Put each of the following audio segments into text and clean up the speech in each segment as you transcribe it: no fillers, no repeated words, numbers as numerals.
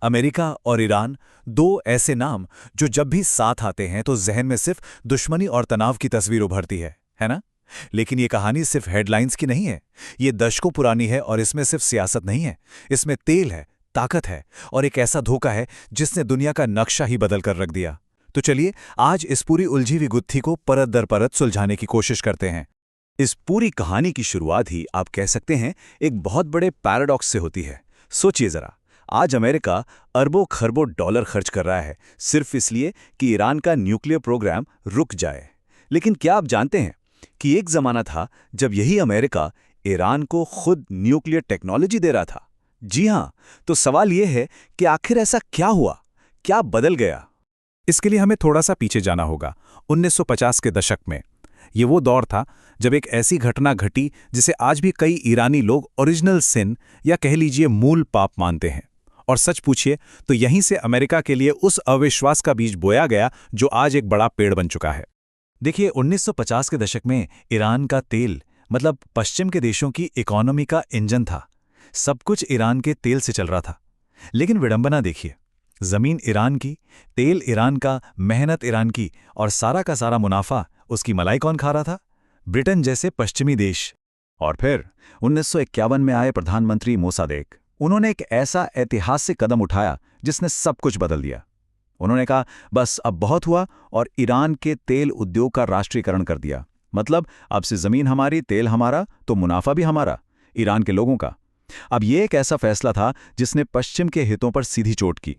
America और Iran, दो ऐसे नाम जो जब भी साथ आते हैं तो जहन में सिर्फ दुश्मनी और तनाव की तस्वीर उभरती है ना? लेकिन ये कहानी सिर्फ हेडलाइंस की नहीं है। ये दशकों पुरानी है और इसमें सिर्फ सियासत नहीं है। इसमें तेल है, ताकत है और एक ऐसा धोखा है जिसने दुनिया का नक्शा ही बदल कर रख दिया। तो चलिए आज इस पूरी उलझी हुई गुत्थी को परत दर परत सुलझाने की कोशिश करते हैं। इस पूरी कहानी की शुरुआत ही आप कह सकते हैं एक बहुत बड़े पैराडॉक्स से होती है। सोचिए जरा, आज अमेरिका अरबों खरबों डॉलर खर्च कर रहा है सिर्फ इसलिए कि ईरान का न्यूक्लियर प्रोग्राम रुक जाए। लेकिन क्या आप जानते हैं कि एक जमाना था जब यही अमेरिका ईरान को खुद न्यूक्लियर टेक्नोलॉजी दे रहा था? जी हां, तो सवाल यह है कि आखिर ऐसा क्या हुआ, क्या बदल गया? इसके लिए हमें थोड़ा सा पीछे जाना होगा। 1950 के दशक में ये वो दौर था जब एक ऐसी घटना घटी जिसे आज भी कई ईरानी लोग ओरिजिनल सिन या कह लीजिए मूल पाप मानते हैं। और सच पूछिए तो यहीं से अमेरिका के लिए उस अविश्वास का बीज बोया गया जो आज एक बड़ा पेड़ बन चुका है। देखिए 1950 के दशक में ईरान का तेल मतलब पश्चिम के देशों की इकोनॉमी का इंजन था। सब कुछ ईरान के तेल से चल रहा था। लेकिन विडंबना देखिए, जमीन ईरान की, तेल ईरान का, मेहनत ईरान की और सारा का सारा मुनाफा उसकी मलाई कौन खा रहा था? ब्रिटेन जैसे पश्चिमी देश। और फिर 1951 में आए प्रधानमंत्री मोसादेक, उन्होंने एक ऐसा ऐतिहासिक कदम उठाया जिसने सब कुछ बदल दिया। उन्होंने कहा बस अब बहुत हुआ और ईरान के तेल उद्योग का राष्ट्रीयकरण कर दिया। मतलब अब से जमीन हमारी, तेल हमारा, तो मुनाफा भी हमारा, ईरान के लोगों का। अब यह एक ऐसा फैसला था जिसने पश्चिम के हितों पर सीधी चोट की।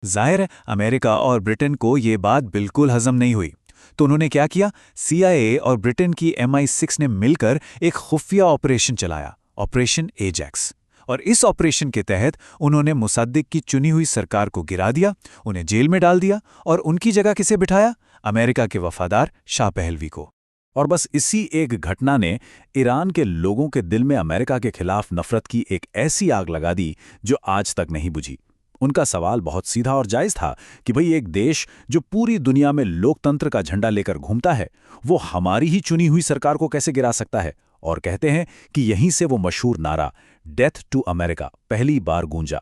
जाहिर है अमेरिका और ब्रिटेन को ये बात बिल्कुल हजम नहीं हुई। तो उन्होंने क्या किया? CIA और ब्रिटेन की MI6 ने मिलकर एक खुफिया ऑपरेशन चलाया, ऑपरेशन एजैक्स। और इस ऑपरेशन के तहत उन्होंने मुसद्दिक की चुनी हुई सरकार को गिरा दिया, उन्हें जेल में डाल दिया और उनकी जगह किसे बिठाया? अमेरिका के वफादार शाह पहलवी को। और बस इसी एक घटना ने ईरान के लोगों के दिल में अमेरिका के खिलाफ नफरत की एक ऐसी आग लगा दी जो आज तक नहीं बुझी। उनका सवाल बहुत सीधा और जायज था कि भाई एक देश जो पूरी दुनिया में लोकतंत्र का झंडा लेकर घूमता है, वो हमारी ही चुनी हुई सरकार को कैसे गिरा सकता है? और कहते हैं कि यहीं से वो मशहूर नारा डेथ टू अमेरिका पहली बार गूंजा।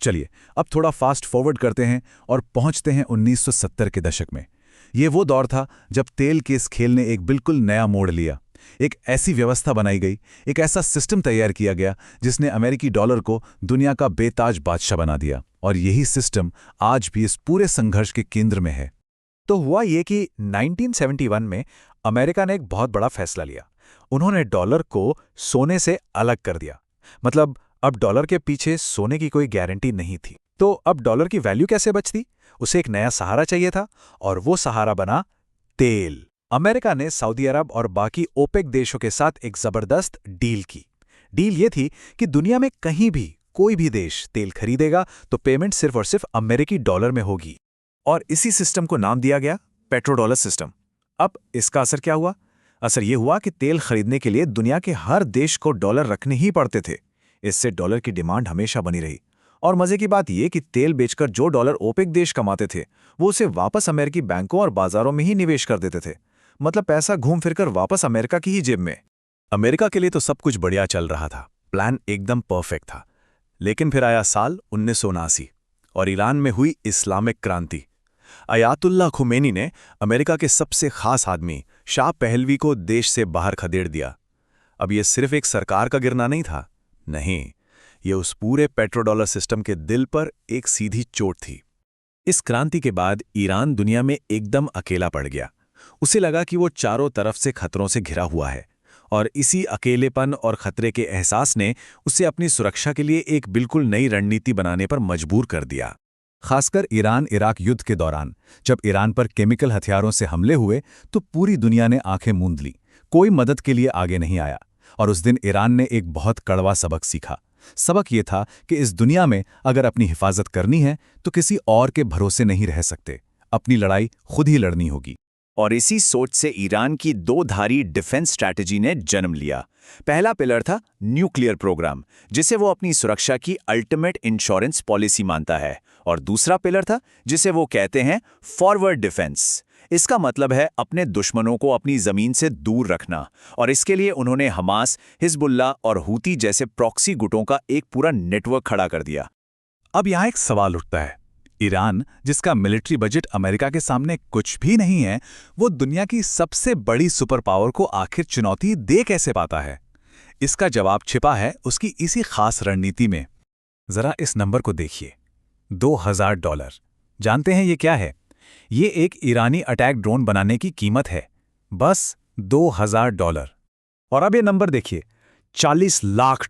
चलिए अब थोड़ा फास्ट फॉरवर्ड करते हैं और पहुंचते हैं 1970 के दशक में। ये वो दौर था जब तेल के इस खेल ने एक बिल्कुल नया मोड़ लिया। एक ऐसी व्यवस्था बनाई गई, एक ऐसा सिस्टम तैयार किया गया जिसने अमेरिकी डॉलर को दुनिया का बेताज बादशाह बना दिया। और यही सिस्टम आज भी इस पूरे संघर्ष के केंद्र में है। तो हुआ ये कि 1971 में अमेरिका ने एक बहुत बड़ा फैसला लिया। उन्होंने डॉलर को सोने से अलग कर दिया। मतलब अब डॉलर के पीछे सोने की कोई गारंटी नहीं थी। तो अब डॉलर की वैल्यू कैसे बचती? उसे एक नया सहारा चाहिए था और वो सहारा बना तेल। अमेरिका ने सऊदी अरब और बाकी ओपेक देशों के साथ एक जबरदस्त डील की। डील ये थी कि दुनिया में कहीं भी कोई भी देश तेल खरीदेगा तो पेमेंट सिर्फ और सिर्फ अमेरिकी डॉलर में होगी। और इसी सिस्टम को नाम दिया गया पेट्रोडॉलर सिस्टम। अब इसका असर क्या हुआ? असर यह हुआ कि तेल खरीदने के लिए दुनिया के हर देश को डॉलर रखने ही पड़ते थे। इससे डॉलर की डिमांड हमेशा बनी रही। और मजे की बात यह कि तेल बेचकर जो डॉलर ओपेक देश कमाते थे वो उसे वापस अमेरिकी बैंकों और बाजारों में ही निवेश कर देते थे। मतलब पैसा घूम फिरकर वापस अमेरिका की ही जेब में। अमेरिका के लिए तो सब कुछ बढ़िया चल रहा था, प्लान एकदम परफेक्ट था। लेकिन फिर आया साल 1979 और ईरान में हुई इस्लामिक क्रांति। अयातुल्ला खुमैनी ने अमेरिका के सबसे खास आदमी शाह पहलवी को देश से बाहर खदेड़ दिया। अब यह सिर्फ एक सरकार का गिरना नहीं था, नहीं, यह उस पूरे पेट्रोडॉलर सिस्टम के दिल पर एक सीधी चोट थी। इस क्रांति के बाद ईरान दुनिया में एकदम अकेला पड़ गया। उसे लगा कि वो चारों तरफ से खतरों से घिरा हुआ है और इसी अकेलेपन और खतरे के एहसास ने उसे अपनी सुरक्षा के लिए एक बिल्कुल नई रणनीति बनाने पर मजबूर कर दिया। खासकर ईरान इराक युद्ध के दौरान जब ईरान पर केमिकल हथियारों से हमले हुए तो पूरी दुनिया ने आंखें मूंद ली। कोई मदद के लिए आगे नहीं आया। और उस दिन ईरान ने एक बहुत कड़वा सबक सीखा। सबक ये था कि इस दुनिया में अगर अपनी हिफाजत करनी है तो किसी और के भरोसे नहीं रह सकते। अपनी लड़ाई खुद ही लड़नी होगी। और इसी सोच से ईरान की दो धारी डिफेंस स्ट्रैटेजी ने जन्म लिया। पहला पिलर था न्यूक्लियर प्रोग्राम, जिसे वो अपनी सुरक्षा की अल्टीमेट इंश्योरेंस पॉलिसी मानता है। और दूसरा पिलर था जिसे वो कहते हैं फॉरवर्ड डिफेंस। इसका मतलब है अपने दुश्मनों को अपनी जमीन से दूर रखना। और इसके लिए उन्होंने हमास, हिजबुल्लाह और हूती जैसे प्रॉक्सी गुटों का एक पूरा नेटवर्क खड़ा कर दिया। अब यहाँ एक सवाल उठता है, ईरान, जिसका मिलिट्री बजट अमेरिका के सामने कुछ भी नहीं है, वो दुनिया की सबसे बड़ी सुपर पावर को आखिर चुनौती दे कैसे पाता है? इसका जवाब छिपा है उसकी इसी खास रणनीति में। जरा इस नंबर को देखिए, $2000। जानते हैं ये क्या है? ये एक ईरानी अटैक ड्रोन बनाने की कीमत है, बस $2000। और अब ये नंबर देखिए, $40 लाख।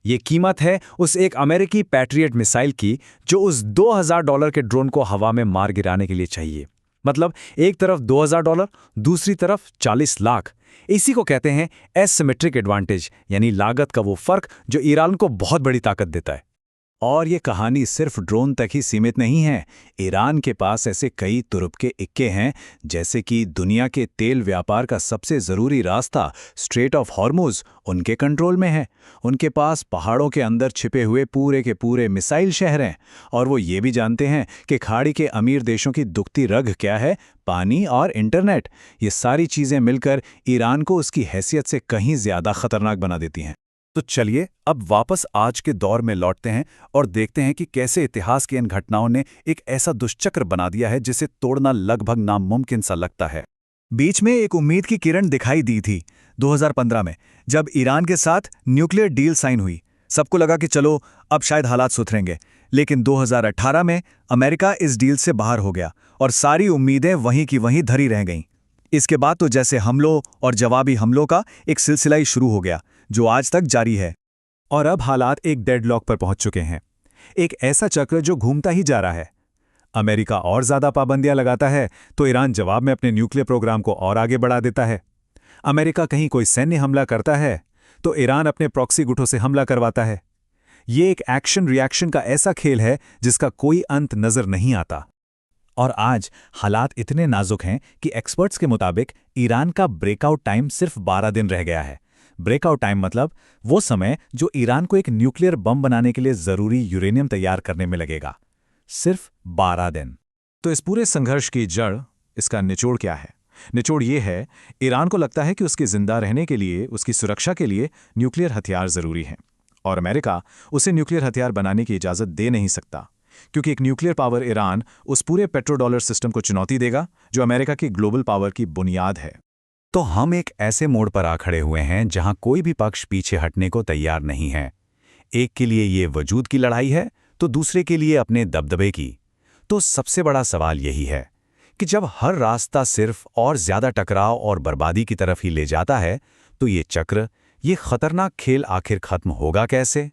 ये कीमत है उस एक अमेरिकी पैट्रियट मिसाइल की जो उस $2000 के ड्रोन को हवा में मार गिराने के लिए चाहिए। मतलब एक तरफ $2000, दूसरी तरफ 40 लाख। इसी को कहते हैं एसिमेट्रिक एडवांटेज, यानी लागत का वो फर्क जो ईरान को बहुत बड़ी ताकत देता है। और ये कहानी सिर्फ ड्रोन तक ही सीमित नहीं है। ईरान के पास ऐसे कई तुरुप के इक्के हैं, जैसे कि दुनिया के तेल व्यापार का सबसे ज़रूरी रास्ता स्ट्रेट ऑफ हॉर्मुज़ उनके कंट्रोल में है। उनके पास पहाड़ों के अंदर छिपे हुए पूरे के पूरे मिसाइल शहर हैं, और वो ये भी जानते हैं कि खाड़ी के अमीर देशों की दुखती रग क्या है, पानी और इंटरनेट। ये सारी चीज़ें मिलकर ईरान को उसकी हैसियत से कहीं ज़्यादा खतरनाक बना देती हैं। तो चलिए अब वापस आज के दौर में लौटते हैं और देखते हैं कि कैसे इतिहास की इन घटनाओं ने एक ऐसा दुष्चक्र बना दिया है जिसे तोड़ना लगभग नामुमकिन सा लगता है। बीच में एक उम्मीद की किरण दिखाई दी थी 2015 में, जब ईरान के साथ न्यूक्लियर डील साइन हुई। सबको लगा कि चलो अब शायद हालात सुधरेंगे, लेकिन 2018 में अमेरिका इस डील से बाहर हो गया और सारी उम्मीदें वहीं की वहीं धरी रह गईं। इसके बाद तो जैसे हमलों और जवाबी हमलों का एक सिलसिला ही शुरू हो गया, जो आज तक जारी है। और अब हालात एक डेडलॉक पर पहुंच चुके हैं, एक ऐसा चक्र जो घूमता ही जा रहा है। अमेरिका और ज्यादा पाबंदियां लगाता है तो ईरान जवाब में अपने न्यूक्लियर प्रोग्राम को और आगे बढ़ा देता है। अमेरिका कहीं कोई सैन्य हमला करता है तो ईरान अपने प्रॉक्सी गुटों से हमला करवाता है। ये एक एक्शन रिएक्शन का ऐसा खेल है जिसका कोई अंत नजर नहीं आता। और आज हालात इतने नाजुक हैं कि एक्सपर्ट्स के मुताबिक ईरान का ब्रेकआउट टाइम सिर्फ 12 दिन रह गया है। ब्रेकआउट टाइम मतलब वो समय जो ईरान को एक न्यूक्लियर बम बनाने के लिए जरूरी यूरेनियम तैयार करने में लगेगा। सिर्फ 12 दिन। तो इस पूरे संघर्ष की जड़, इसका निचोड़ क्या है? निचोड़ ये है, ईरान को लगता है कि उसके जिंदा रहने के लिए, उसकी सुरक्षा के लिए न्यूक्लियर हथियार जरूरी हैं, और अमेरिका उसे न्यूक्लियर हथियार बनाने की इजाजत दे नहीं सकता, क्योंकि एक न्यूक्लियर पावर ईरान उस पूरे पेट्रोडॉलर सिस्टम को चुनौती देगा जो अमेरिका की ग्लोबल पावर की बुनियाद है। तो हम एक ऐसे मोड़ पर आ खड़े हुए हैं जहां कोई भी पक्ष पीछे हटने को तैयार नहीं है। एक के लिए ये वजूद की लड़ाई है तो दूसरे के लिए अपने दबदबे की। तो सबसे बड़ा सवाल यही है कि जब हर रास्ता सिर्फ और ज्यादा टकराव और बर्बादी की तरफ ही ले जाता है, तो ये चक्र, ये खतरनाक खेल आखिर खत्म होगा कैसे?